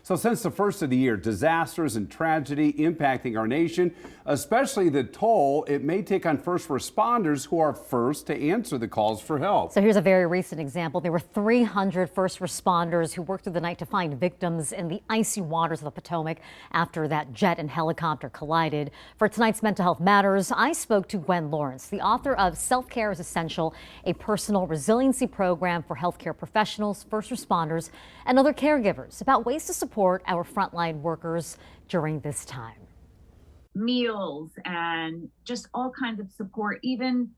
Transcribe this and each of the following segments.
So since the first of the year, disasters and tragedy impacting our nation, especially the toll it may take on first responders who are first to answer the calls for help. So here's a very recent example. There were 300 first responders who worked through the night to find victims in the icy waters of the Potomac after that jet and helicopter collided. For tonight's Mental Health Matters, I spoke to Gwen Lawrence, the author of Self-Care is Essential, a personal resiliency program for healthcare professionals, first responders, and other caregivers, about ways to support our frontline workers during this time. Meals and just all kinds of support, even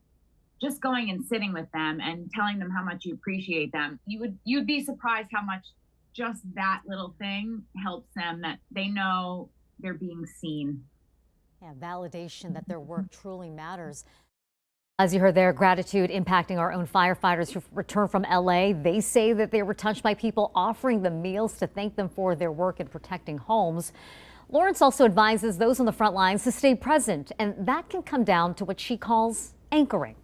just going and sitting with them and telling them how much you appreciate them. You'd be surprised how much just that little thing helps them, that they know they're being seen. Yeah, validation that their work truly matters. As you heard there, gratitude impacting our own firefighters who returned from LA. They say that they were touched by people offering them meals to thank them for their work in protecting homes. Lawrence also advises those on the front lines to stay present, and that can come down to what she calls anchoring.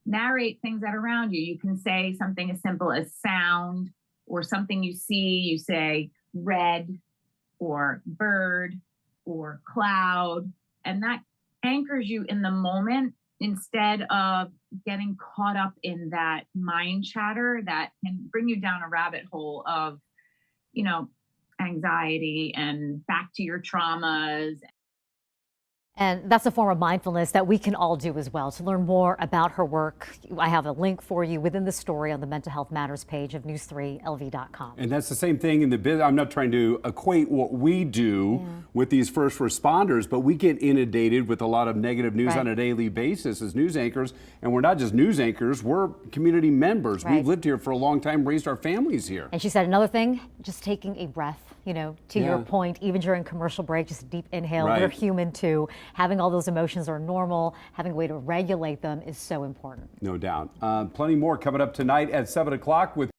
Narrate things that are around you. You can say something as simple as sound, or something you see. You say red or bird or cloud, and that anchors you in the moment instead of getting caught up in that mind chatter that can bring you down a rabbit hole of, anxiety and back to your traumas. And that's a form of mindfulness that we can all do as well. To learn more about her work, I have a link for you within the story on the Mental Health Matters page of news3lv.com. And that's the same thing in the business. I'm not trying to equate what we do with these first responders, but we get inundated with a lot of negative news on a daily basis as news anchors. And we're not just news anchors, we're community members. We've lived here for a long time, raised our families here. And she said another thing, just taking a breath, to your point, even during commercial break, just a deep inhale. We're human too. Having all those emotions are normal. Having a way to regulate them is so important. No doubt. Plenty more coming up tonight at 7 o'clock with